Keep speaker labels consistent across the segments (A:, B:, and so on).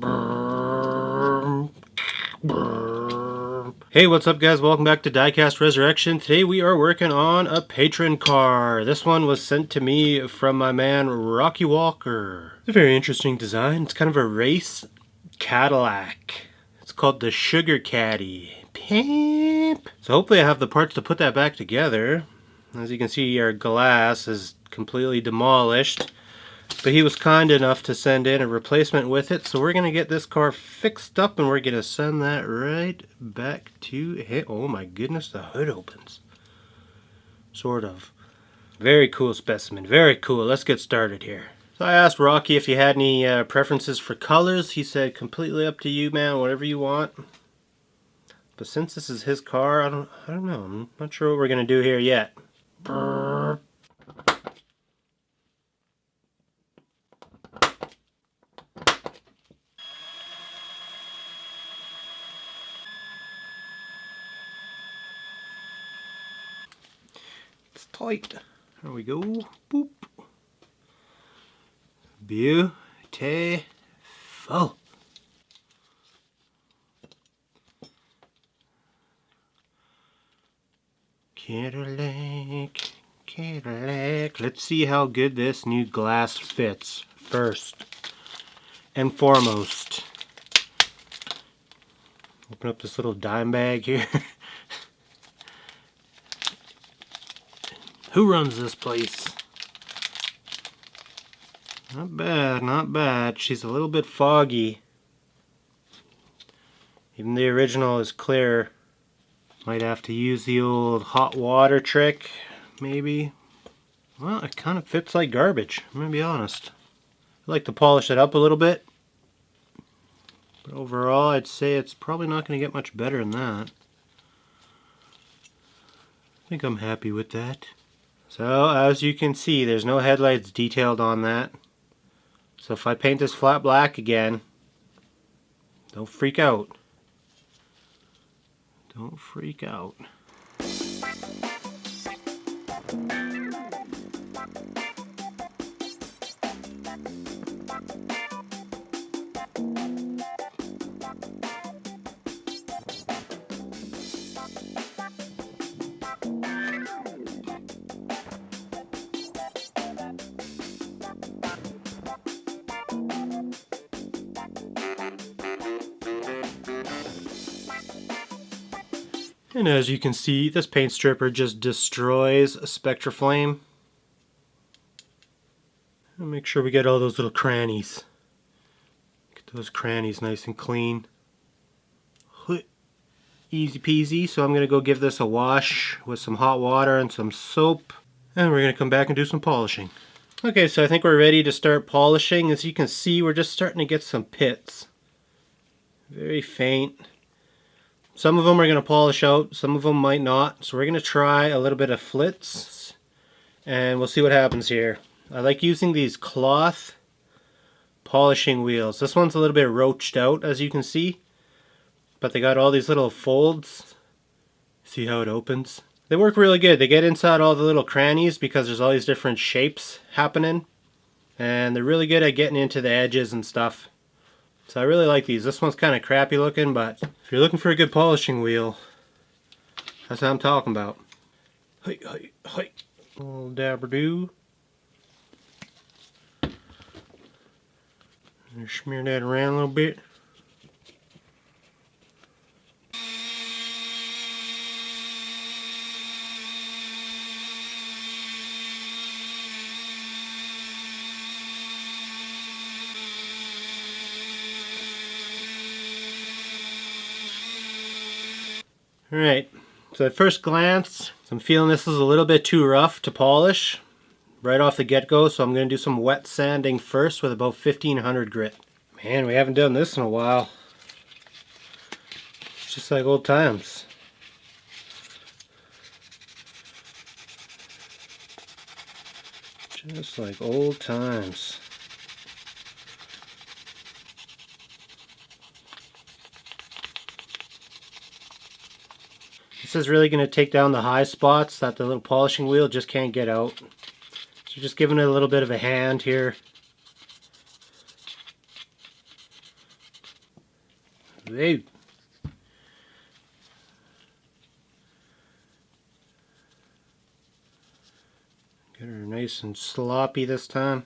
A: Hey, what's up guys? Welcome back to Diecast Resurrection. Today we are working on a patron car. This one was sent to me from my man Rocky Walker. It's a very interesting design. It's kind of a race Cadillac. It's called the Sugar Caddy. Pimp. So hopefully I have the parts to put that back together. As you can see, our glass is completely demolished. But he was kind enough to send in a replacement with it, so we're going to get this car fixed up and we're going to send that right back to him. Oh my goodness, the hood opens. Sort of. Very cool specimen, very cool. Let's get started here. So I asked Rocky if he had any preferences for colors. He said, completely up to you, man, whatever you want. But since this is his car, I don't know. I'm not sure what we're going to do here yet. Brrr. It's tight. There we go. Boop. Beautiful. Cadillac, Cadillac. Let's see how good this new glass fits first and foremost. Open up this little dime bag here. Who runs this place? Not bad, not bad. She's a little bit foggy. Even the original is clear. Might have to use the old hot water trick, maybe. Well, it kind of fits like garbage, I'm gonna be honest. I'd like to polish it up a little bit. But overall, I'd say it's probably not gonna get much better than that. I think I'm happy with that. So, as you can see, there's no headlights detailed on that. So if I paint this flat black again, don't freak out. Don't freak out. And as you can see, this paint stripper just destroys a Spectraflame. And make sure we get all those little crannies. Get those crannies nice and clean. Easy peasy. So I'm going to go give this a wash with some hot water and some soap. And we're going to come back and do some polishing. Okay, so I think we're ready to start polishing. As you can see, we're just starting to get some pits. Very faint. Some of them are going to polish out, some of them might not. So we're going to try a little bit of flitz and we'll see what happens here. I like using these cloth polishing wheels. This one's a little bit roached out, as you can see, but they got all these little folds. See how it opens? They work really good. They get inside all the little crannies because there's all these different shapes happening, and they're really good at getting into the edges and stuff. So I really like these. This one's kind of crappy looking, but if you're looking for a good polishing wheel, that's what I'm talking about. Hi, hi, hi. Little dabber-doo. Smear that around a little bit. Alright, so at first glance, I'm feeling this is a little bit too rough to polish right off the get-go, so I'm going to do some wet sanding first with about 1500 grit. Man, we haven't done this in a while. It's just like old times. Just like old times. This is really going to take down the high spots that the little polishing wheel just can't get out. So just giving it a little bit of a hand here. Hey. Get her nice and sloppy this time.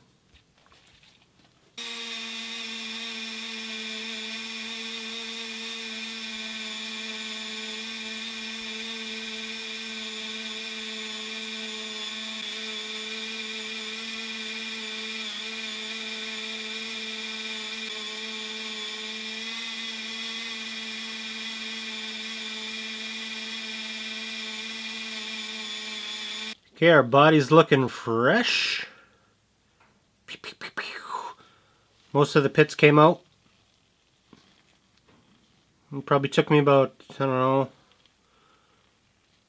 A: Okay, our body's looking fresh. Most of the pits came out. It probably took me about, I don't know,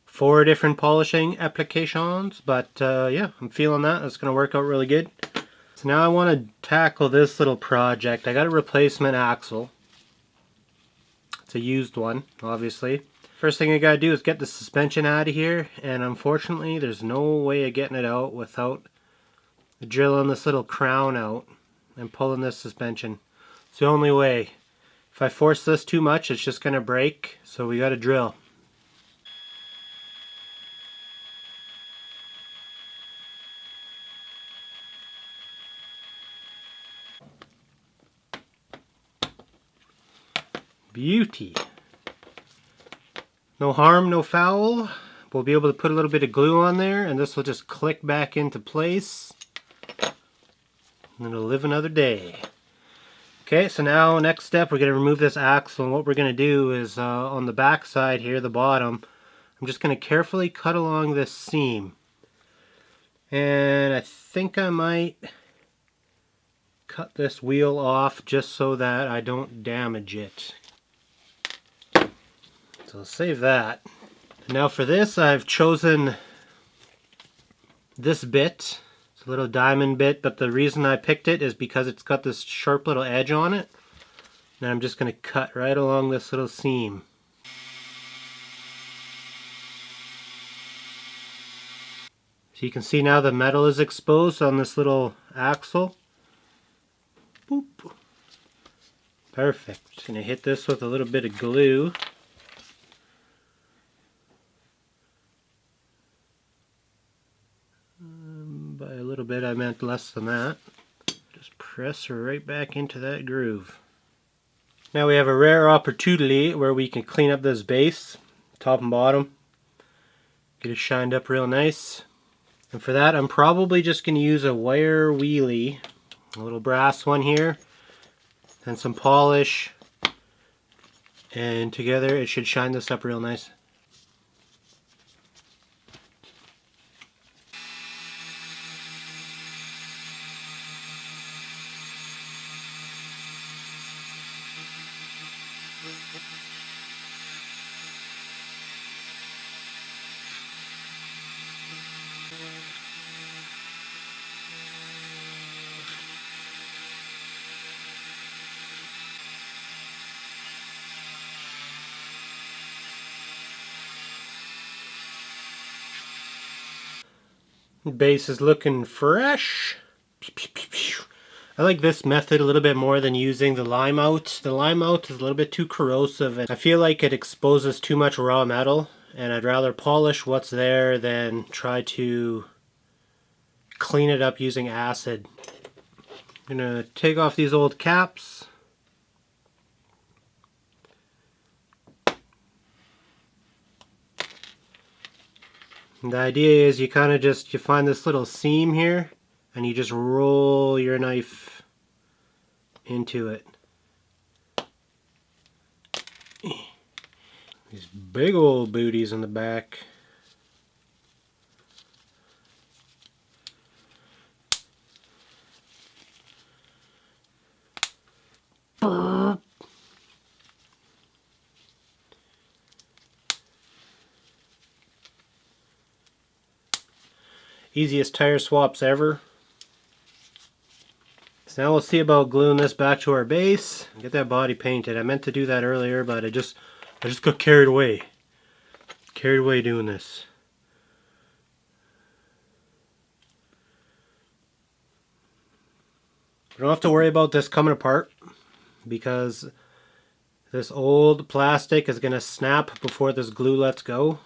A: 4 different polishing applications. But yeah, I'm feeling that. That's going to work out really good. So now I want to tackle this little project. I got a replacement axle. It's a used one, obviously. First thing I gotta do is get the suspension out of here, and unfortunately there's no way of getting it out without drilling this little crown out and pulling this suspension. It's the only way. If I force this too much, it's just gonna break, so we gotta drill. Beauty. No harm, no foul. We'll be able to put a little bit of glue on there, and this will just click back into place. And it'll live another day. Okay, so now next step, we're going to remove this axle, and what we're going to do is on the back side here, the bottom, I'm just going to carefully cut along this seam. And I think I might cut this wheel off just so that I don't damage it. So I'll save that. Now for this, I've chosen this bit. It's a little diamond bit, but the reason I picked it is because it's got this sharp little edge on it. And I'm just going to cut right along this little seam. So you can see now the metal is exposed on this little axle. Boop. Perfect. Just going to hit this with a little bit of glue. By a little bit I meant less than that. Just press her right back into that groove. Now we have a rare opportunity where we can clean up this base, top and bottom. Get it shined up real nice. And for that I'm probably just going to use a wire wheelie, a little brass one here, and some polish. And together it should shine this up real nice. Base is looking fresh. I like this method a little bit more than using the lime out. The lime out is a little bit too corrosive, and I feel like it exposes too much raw metal, and I'd rather polish what's there than try to clean it up using acid. I'm gonna take off these old caps. And the idea is you kind of you find this little seam here and you just roll your knife into it. These big old booties in the back. Easiest tire swaps ever. So now we'll see about gluing this back to our base. Get that body painted. I meant to do that earlier, but I just got carried away. Carried away doing this. We don't have to worry about this coming apart because This old plastic is going to snap before this glue lets go.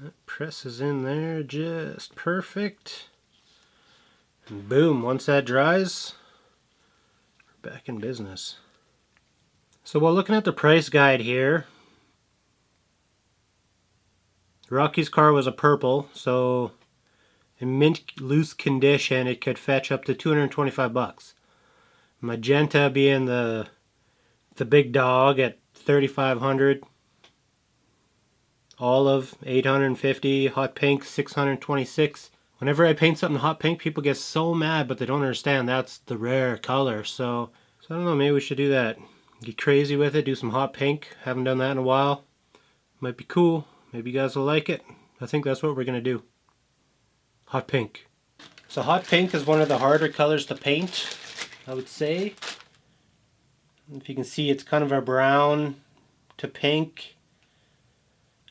A: That presses in there just perfect. And boom, once that dries, we're back in business. So while looking at the price guide here, Rocky's car was a purple, so in mint loose condition it could fetch up to 225 bucks. Magenta being the big dog at 3,500. Olive 850, hot pink 626. Whenever I paint something hot pink, people get so mad, but they don't understand that's the rare color. So I don't know, maybe we should do that. Get crazy with it, do some hot pink. Haven't done that in a while. Might be cool. Maybe you guys will like it. I think that's what we're gonna do. Hot pink. So hot pink is one of the harder colors to paint, I would say. If you can see, it's kind of a brown to pink.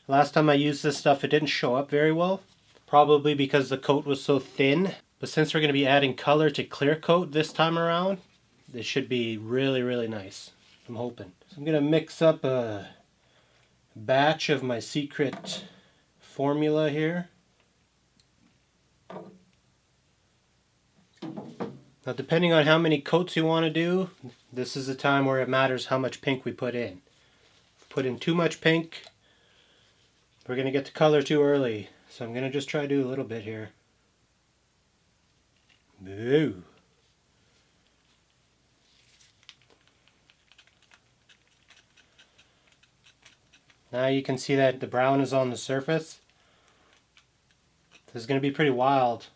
A: Last time I used this stuff, it didn't show up very well. Probably because the coat was so thin. But since we're going to be adding color to clear coat this time around, this should be really, really nice. I'm hoping. So I'm going to mix up a batch of my secret formula here. Now depending on how many coats you want to do, this is the time where it matters how much pink we put in. Put in too much pink, we're going to get the color too early. So I'm going to just try to do a little bit here. Boo. Now you can see that the brown is on the surface. This is going to be pretty wild.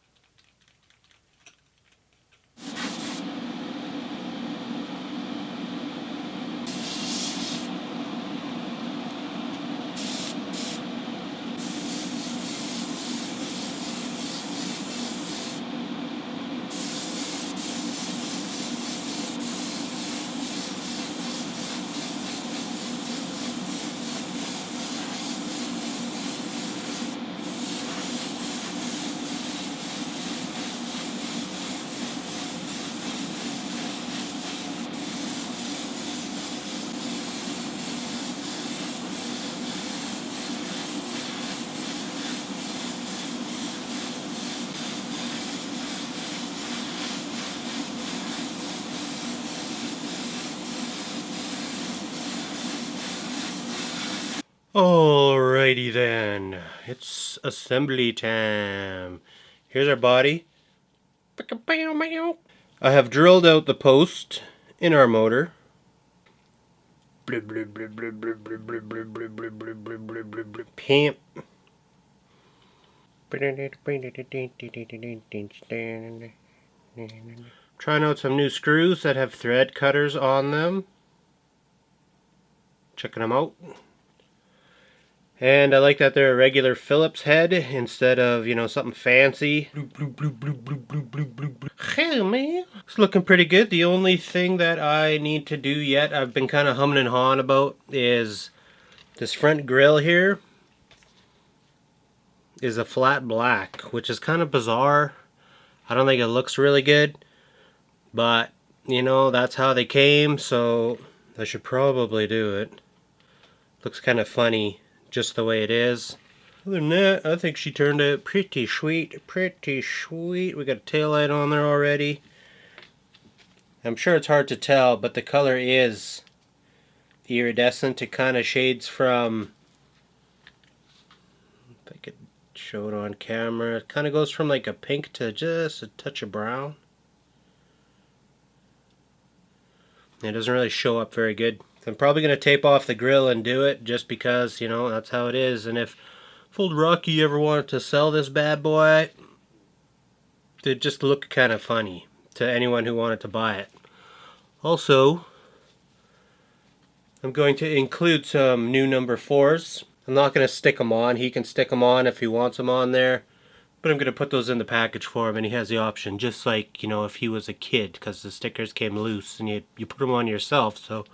A: Alrighty then, it's assembly time. Here's our body. I have drilled out the post in our motor. Pimp. Trying out some new screws that have thread cutters on them. Checking them out. And I like that they're a regular Phillips head instead of, you know, something fancy. Hey, man. It's looking pretty good. The only thing that I need to do yet, I've been kind of humming and hawing about, is this front grille here is a flat black, which is kind of bizarre. I don't think it looks really good, but, you know, that's how they came, so I should probably do it. Looks kind of funny just the way it is. Other than that, I think she turned out pretty sweet, pretty sweet. We got a taillight on there already. I'm sure it's hard to tell, but the color is iridescent. It kind of shades from, if I could show it on camera, it kind of goes from like a pink to just a touch of brown. It doesn't really show up very good. I'm probably going to tape off the grill and do it just because, you know, that's how it is. And if old Rocky ever wanted to sell this bad boy, it'd just look kind of funny to anyone who wanted to buy it. Also, I'm going to include some new number 4s. I'm not going to stick them on. He can stick them on if he wants them on there. But I'm going to put those in the package for him, and he has the option, just like, you know, if he was a kid, because the stickers came loose and you put them on yourself, so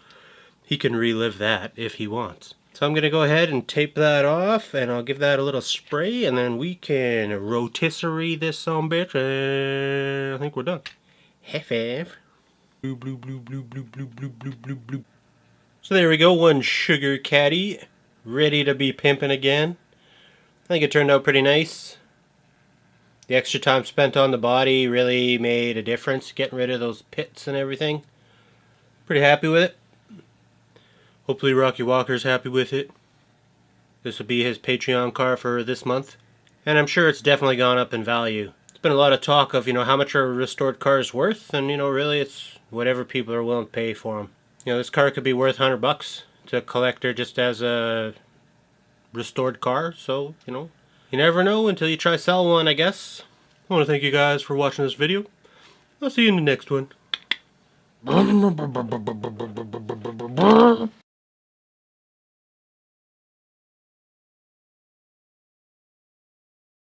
A: he can relive that if he wants. So I'm going to go ahead and tape that off, and I'll give that a little spray, and then we can rotisserie this bitch, and I think we're done. Half. Blue, blue, blue, blue, blue, blue, blue, blue, blue, blue. So there we go, one sugar caddy, ready to be pimping again. I think it turned out pretty nice. The extra time spent on the body really made a difference, getting rid of those pits and everything. Pretty happy with it. Hopefully Rocky Walker's happy with it. This will be his Patreon car for this month. And I'm sure it's definitely gone up in value. There's been a lot of talk of, how much are restored cars worth, and, really it's whatever people are willing to pay for them. This car could be worth $100 to a collector just as a restored car, so, you never know until you try sell one, I guess. I want to thank you guys for watching this video. I'll see you in the next one.